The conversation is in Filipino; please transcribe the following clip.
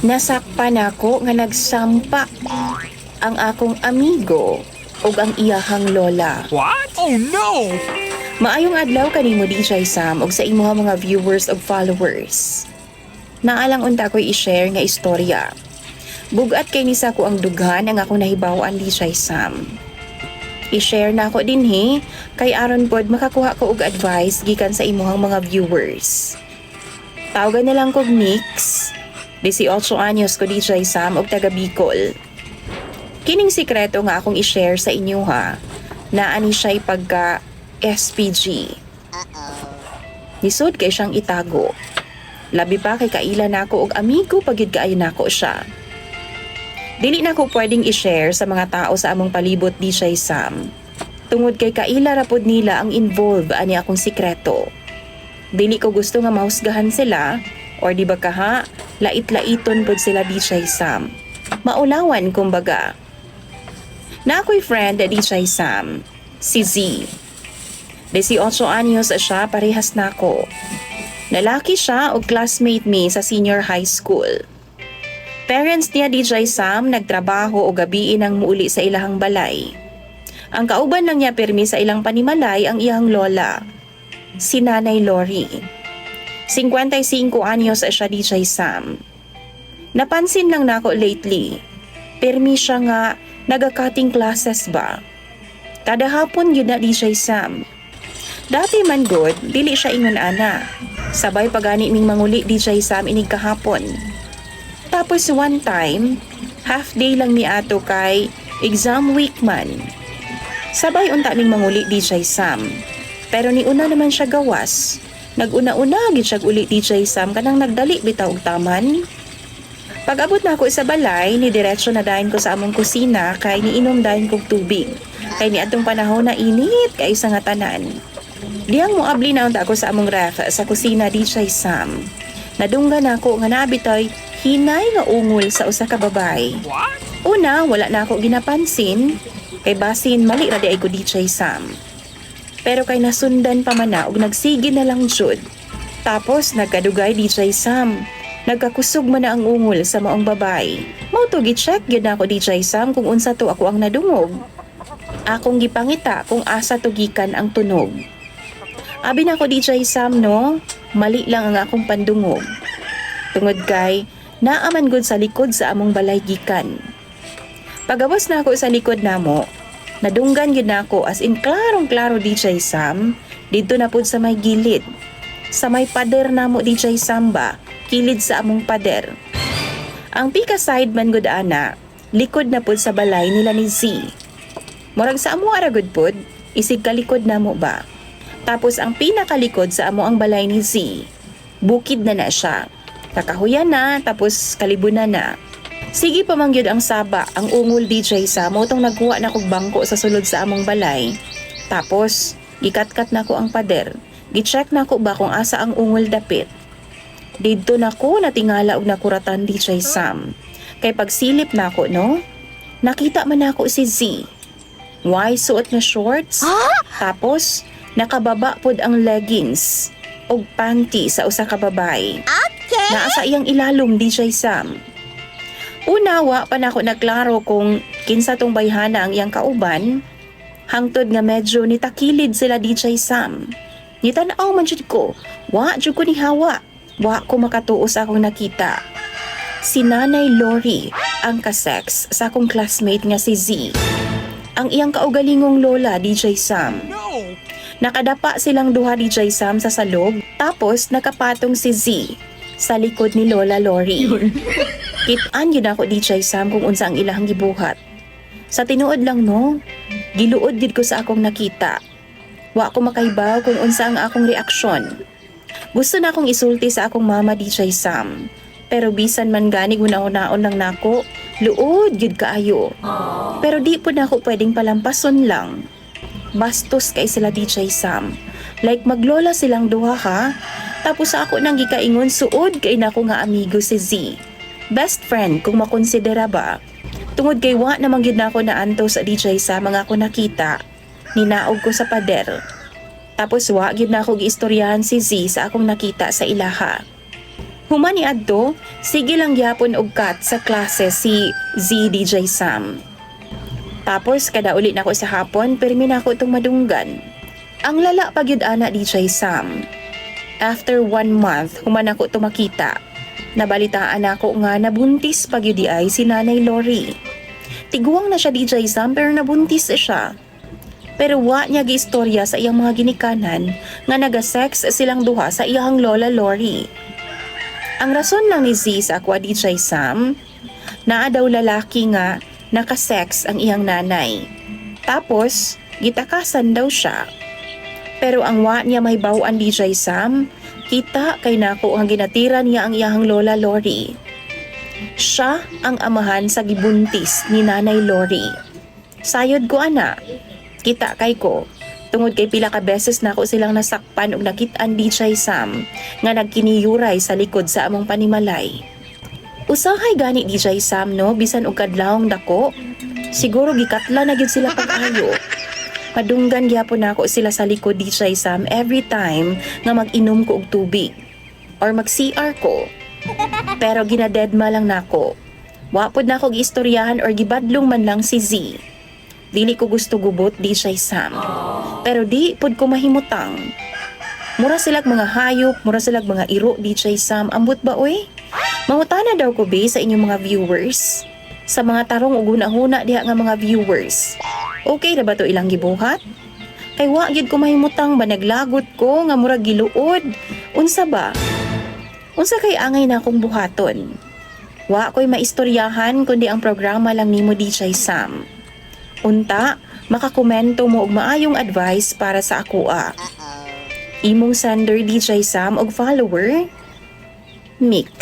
Nasakpan ako nga nagsampa ang akong amigo ug ang iyahang lola. What? Oh no! Maayong adlaw kanimo DJ Sam ug sa imuha mga viewers ug followers. Naalang unta ko'y i-share nga istorya. Bugat kay ni sa ko ang dughan ang akong nahibaw-an DJ Sam. I-share na ako din kay aron pod makakuha ko og advice gikan sa imuhang mga viewers. Tawagan na lang kog Nix, 18 anyos ko DJ Sam og taga Bicol. Kining sikreto nga akong i-share sa inyo naani siya'y pagka SPG. Nisod kay siyang itago. Labi pa kay kaila nako og amigo pagid kaayo nako siya. Dili na ko pwedeng i-share sa mga tao sa among palibot DJ Sam. Tungod kay kaila ra pod nila ang involved ani akong sikreto. Dili ko gusto nga mahusgahan sila or di ba lait-laiton pod sila DJ Sam. Maulawan kumbaga. Na ako'y friend DJ Sam, si Z. 18 anyos siya, parehas nako. Lalaki siya o classmate me sa senior high school. Parents niya DJ Sam nagtrabaho o gabiin ang muuli sa ilahang balay. Ang kauban lang niya pirmi sa ilang panimalay ang iyang lola, si Nanay Lori. 55 anyos siya DJ Sam. Napansin lang nako lately, pirmi siya nga naga-cutting classes ba. Kada hapon yun na DJ Sam. Dati man good, dili siya ingon ana. Sabay pagani ming manguli DJ Sam inig kahapon. Tapos one time, half day lang ni ato kay exam week man. Sabay unta ning manguli DJ Sam. Pero ni una naman siya gawas. Naguna-una gid siya uli DJ Sam kanang nagdali bitaw og taman. Pag-abot na ako sa balay, ni diretso na dahin ko sa among kusina kay niinom dahin kog tubig. Kay ni atong panahon na init kay sa nga tanan. Diyang moabli na unta ako sa among ref sa kusina DJ Sam. Nadunggan ako nga nabitoy hinay nga ungol sa usa ka babay. What? Una, wala na ako ginapansin kay basin mali ra di ay ko DJ Sam. Pero kay nasundan pa man na og nagsige na lang jud. Tapos nagkadugay DJ Sam. Nagkakusog man na ang ungol sa maong babay. Mao to gi-check gyud na ako DJ Sam kung unsa to ako ang nadungog. Akong gipangita kung asa to gikan ang tunog. Abi na ako DJ Sam no, mali lang ang akong pandungog. Tungod kay naaman gud sa likod sa among balay gikan. Pagawas na ako sa likod namo, nadunggan gyud nako as in klarong-klaro DJ Sam didto na pud sa may gilid. Sa may pader namo DJ Sam ba, kilid sa among pader. Ang pika side man gud ana, likod na pud sa balay nila ni Z. Murag sa amo ara gud pud, isig kalikod namo ba. Tapos ang pinakalikod sa amo ang balay ni Z, bukid na siya. Kakahuyan na, tapos kalibunan na. Sige pa man gyud ang saba, ang ungol DJ Sam, mo tong nagkuha na kog bangko sa sulod sa among balay. Tapos, gikat-kat na ko ang pader. Gi-check na ko ba kung asa ang ungol dapit. Didto na ko natingala og nakuratan DJ Sam. Kay pagsilip na ko no, nakita man ako si Z. Why suot na shorts? Tapos, nakababa pod ang leggings og panty sa usa ka babay. Naa sa iyang ilalom DJ Sam. Una, wa pa na ako nagklaro kung kinsa tong bayhana ang iyang kauban. Hangtod nga medyo nitakilid sila DJ Sam. Nitanaw man jud ko, wa jud ko ni hawa. Wa ko makatuos akong nakita. Si Nanay Lori ang kasex sa akong classmate nga si Z. Ang iyang kaugalingong lola DJ Sam. No! Nakadapa silang duha DJ Sam sa salog, tapos nakapatong si Z sa likod ni Lola Lori. Kitaan yun ako DJ Sam kung unsa ang ilahang gibuhat. Sa tinuod lang no, giluod gid ko sa akong nakita. Wa ko makaibaw kung unsa ang akong reaksyon. Gusto na akong isulti sa akong mama DJ Sam. Pero bisan man gani una-unaon lang nako, luod gid kaayo. Pero di po na ako pwedeng palampason lang. Bastos kay sila DJ Sam. Like maglola silang duha Tapos ako nang gikaingon suod kay nako nga amigo si Z. Best friend kung makonsidera ba. Tungod kay wa namang gyud nako naanto sa DJ Sam mga ako nakita. Ninaog ko sa pader. Tapos wa gyud nako giistoryahan si Z sa akong nakita sa ilaha. Humani adto, sige lang gyapon og cut sa klase si DJ Sam. Tapos kada uli nako sa hapon, permi nako itong madunggan. Ang lala pa gyud ana DJ Sam. After 1 month, human ako tumakita. Nabalitaan ako nga nabuntis pa gyud di ay si Nanay Lori. Tiguang na siya DJ Sam pero nabuntis siya. Pero wa niya giistorya sa iyang mga ginikanan nga nagasex silang duha sa iyang lola Lori. Ang rason lang ni Z sa akwa DJ Sam, naa daw lalaki nga nakasex ang iyang nanay. Tapos, gitakasan daw siya. Pero ang wa niya mahibaw-an DJ Sam, kita kay nako ang ginatira niya ang iyang lola Lori. Siya ang amahan sa gibuntis ni Nanay Lori. Sayod ko ana, kita kay ko. Tungod kay pila ka beses nako silang nasakpan ug nakit-an DJ Sam nga nagkiniyuray sa likod sa among panimalay. Usahay gani DJ Sam no, bisan og kadlawong dako. Siguro gikatla na gyud sila pag-ayo. Padunggan gyapon nako sila sa likod DJ Sam every time nga mag-inom ko og tubig or mag-CR ko. Pero ginadedma lang nako. Wa pod nako giistoryahan or gibadlong man lang si Z. Dili ko gusto gubot DJ Sam. Pero di pod ko mahimutang. Mura silag mga hayop, mura silag mga iro DJ Sam. Ambot ba oy? Mangutana daw ko be sa inyong mga viewers. Sa mga tarong ug hunahuna diha nga mga viewers. Okay ra ba to ilang gibuhat? Kay wa gyud ko mahimutang ba naglagot ko nga murag giluod. Unsa ba? Unsa kay angay na akong buhaton? Wa ko'y maistoryahan kundi ang programa lang nimo DJ Sam. Unta, makakomento mo og maayong advice para sa akoa. Imong sender DJ Sam og follower, Mix.